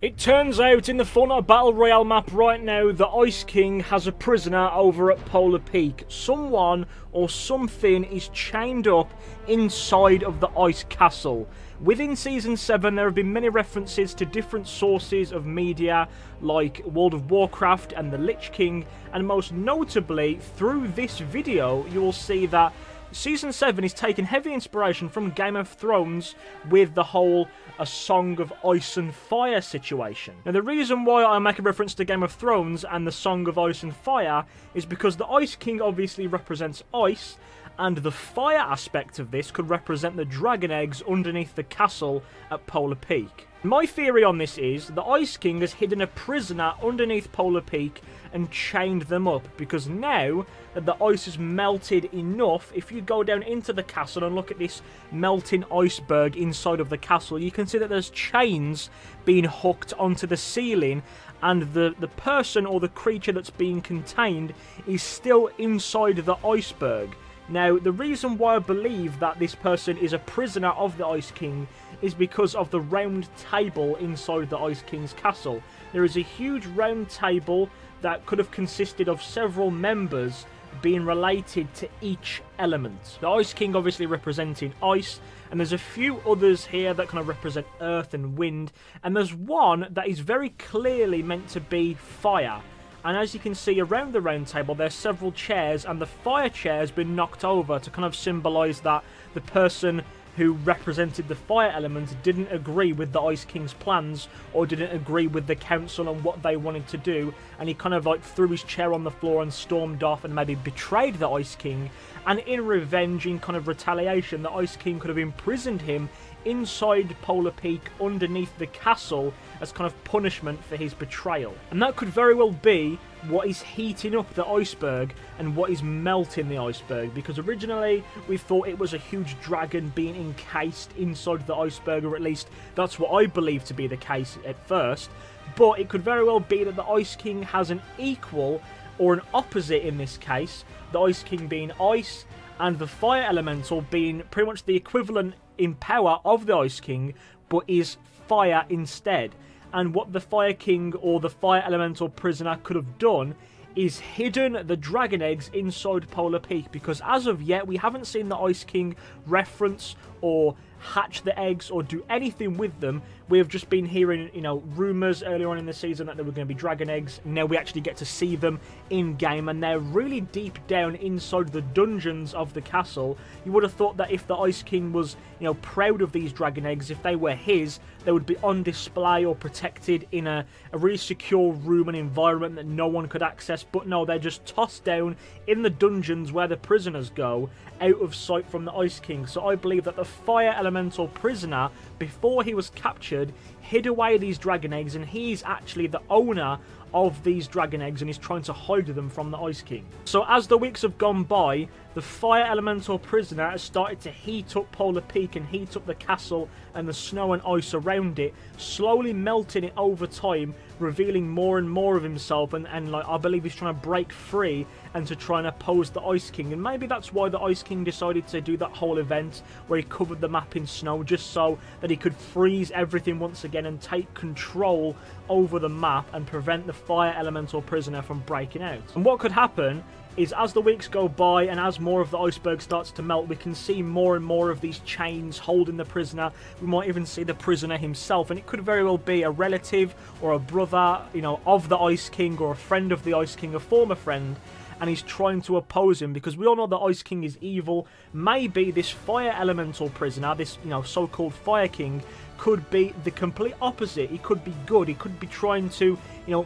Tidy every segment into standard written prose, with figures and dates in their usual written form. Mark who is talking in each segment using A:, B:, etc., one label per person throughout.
A: It turns out in the Fortnite Battle Royale map right now, the Ice King has a prisoner over at Polar Peak. Someone or something is chained up inside of the ice castle. Within Season 7, there have been many references to different sources of media, like World of Warcraft and the Lich King, and most notably, through this video, you will see that Season 7 is taking heavy inspiration from Game of Thrones with the whole A Song of Ice and Fire situation. Now, the reason why I make a reference to Game of Thrones and the Song of Ice and Fire is because the Ice King obviously represents ice, and the fire aspect of this could represent the dragon eggs underneath the castle at Polar Peak. My theory on this is the Ice King has hidden a prisoner underneath Polar Peak and chained them up, because now that the ice has melted enough, if you go down into the castle and look at this melting iceberg inside of the castle, you can see that there's chains being hooked onto the ceiling, and the person or the creature that's being contained is still inside the iceberg. Now, the reason why I believe that this person is a prisoner of the Ice King is because of the round table inside the Ice King's castle. There is a huge round table that could have consisted of several members being related to each element. The Ice King obviously representing ice, and there's a few others here that kind of represent earth and wind, and there's one that is very clearly meant to be fire. And as you can see around the round table, there's several chairs, and the fire chair has been knocked over to kind of symbolise that the person who represented the fire element didn't agree with the Ice King's plans, or didn't agree with the council and what they wanted to do, and he kind of like threw his chair on the floor and stormed off and maybe betrayed the Ice King, and in revenge, in kind of retaliation, the Ice King could have imprisoned him inside Polar Peak underneath the castle as kind of punishment for his betrayal. And that could very well be what is heating up the iceberg and what is melting the iceberg, because originally we thought it was a huge dragon being encased inside the iceberg, or at least that's what I believe to be the case at first. But it could very well be that the Ice King has an equal or an opposite in this case, the Ice King being ice and the fire elemental being pretty much the equivalent in power of the Ice King, but is fire instead. And what the Fire King or the Fire Elemental prisoner could have done is hidden the dragon eggs inside Polar Peak, because as of yet we haven't seen the Ice King reference or hatch the eggs or do anything with them. We have just been hearing, rumours earlier on in the season that there were going to be dragon eggs. Now we actually get to see them in game, and they're really deep down inside the dungeons of the castle. You would have thought that if the Ice King was, proud of these dragon eggs, if they were his, they would be on display or protected in a really secure room and environment that no one could access. But no, they're just tossed down in the dungeons where the prisoners go, out of sight from the Ice King. So I believe that the Fire Elemental prisoner, before he was captured, hid away these dragon eggs, and he's actually the owner of these dragon eggs and is trying to hide them from the Ice King. So as the weeks have gone by, the Fire Elemental prisoner has started to heat up Polar Peak and heat up the castle and the snow and ice around it, slowly melting it over time, revealing more and more of himself, and like, I believe he's trying to break free and to try and oppose the Ice King. And maybe that's why the Ice King decided to do that whole event where he covered the map in snow, just so that he could freeze everything once again and take control over the map and prevent the Fire Elemental prisoner from breaking out. And what could happen is, as the weeks go by and as more of the iceberg starts to melt, we can see more and more of these chains holding the prisoner. We might even see the prisoner himself, and it could very well be a relative or a brother, of the Ice King, or a friend of the Ice King, a former friend, and he's trying to oppose him, because we all know the Ice King is evil. Maybe this Fire Elemental prisoner, this, so-called Fire King, could be the complete opposite. He could be good. He could be trying to,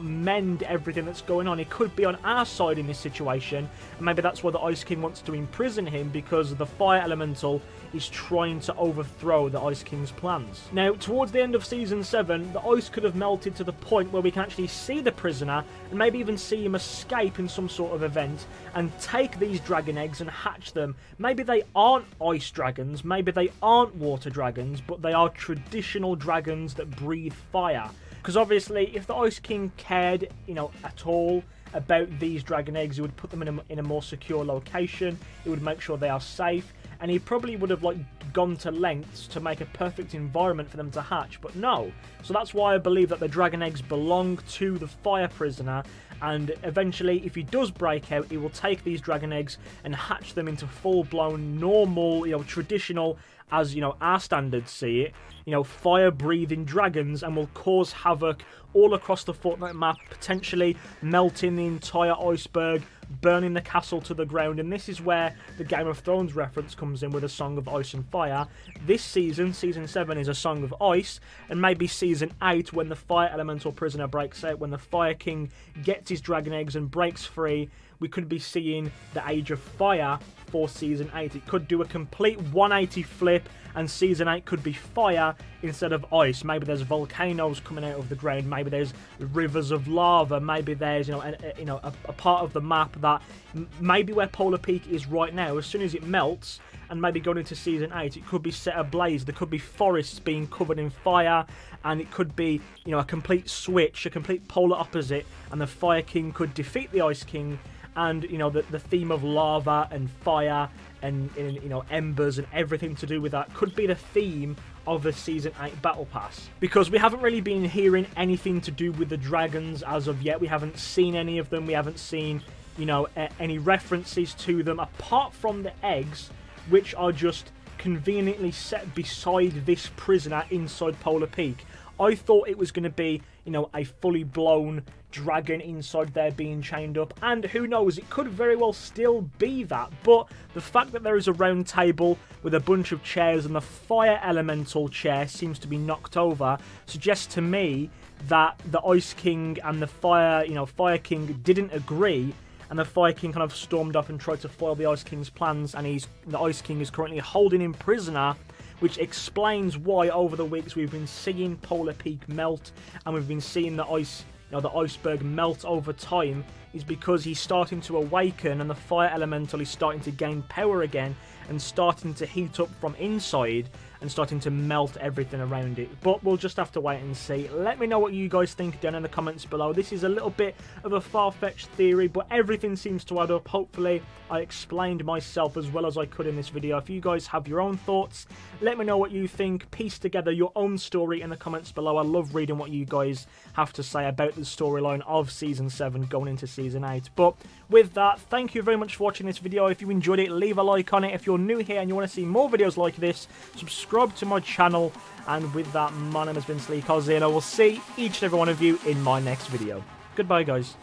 A: mend everything that's going on. He could be on our side in this situation, and maybe that's why the Ice King wants to imprison him, because the Fire Elemental is trying to overthrow the Ice King's plans. Now, towards the end of Season 7, the ice could have melted to the point where we can actually see the prisoner, and maybe even see him escape in some sort of event, and take these dragon eggs and hatch them. Maybe they aren't ice dragons, maybe they aren't water dragons, but they are traditional dragons that breathe fire. Because obviously, if the Ice King cared, at all about these dragon eggs, he would put them in a more secure location. He would make sure they are safe. and he probably would have like gone to lengths to make a perfect environment for them to hatch, but no. So that's why I believe that the dragon eggs belong to the fire prisoner, and eventually if he does break out, he will take these dragon eggs and hatch them into full-blown normal, you know, traditional, as you know, our standards see it, you know, fire-breathing dragons, and will cause havoc all across the Fortnite map, potentially melting the entire iceberg, burning the castle to the ground. And this is where the Game of Thrones reference comes in with a Song of Ice and Fire. This season, Season 7, is a Song of Ice, and maybe Season 8, when the Fire Elemental Prisoner breaks out, when the Fire King gets his dragon eggs and breaks free, we could be seeing the Age of Fire for Season 8. It could do a complete 180 flip, and Season 8 could be fire instead of ice. Maybe there's volcanoes coming out of the ground, maybe there's rivers of lava, maybe there's, you know, a part of the map that maybe where Polar Peak is right now, as soon as it melts, and maybe going into Season 8, it could be set ablaze. There could be forests being covered in fire, and it could be, you know, a complete switch, a complete polar opposite, and the Fire King could defeat the Ice King. And, you know, the theme of lava and fire and, you know, embers and everything to do with that could be the theme of the Season 8 Battle Pass. Because we haven't really been hearing anything to do with the dragons as of yet. We haven't seen any of them. We haven't seen, you know, any references to them, apart from the eggs, which are just conveniently set beside this prisoner inside Polar Peak. I thought it was going to be, you know, a fully blown dragon inside there being chained up, and who knows, it could very well still be that. But the fact that there is a round table with a bunch of chairs and the fire elemental chair seems to be knocked over suggests to me that the Ice King and the Fire King didn't agree, and the Fire King kind of stormed off and tried to foil the Ice King's plans, and the Ice King is currently holding him prisoner, which explains why over the weeks we've been seeing Polar Peak melt, and we've been seeing the iceberg melt over time, is because he's starting to awaken, and the fire elemental is starting to gain power again and starting to heat up from inside and starting to melt everything around it. But we'll just have to wait and see. Let me know what you guys think down in the comments below. This is a little bit of a far-fetched theory, but everything seems to add up. Hopefully I explained myself as well as I could in this video. If you guys have your own thoughts, let me know what you think. Piece together your own story in the comments below. I love reading what you guys have to say about the storyline of Season 7 going into Season 8. But with that, thank you very much for watching this video. If you enjoyed it, leave a like on it. If you're new here and you want to see more videos like this, subscribe to my channel. And with that, my name has been Sleek Ozzy, and I will see each and every one of you in my next video. Goodbye, guys.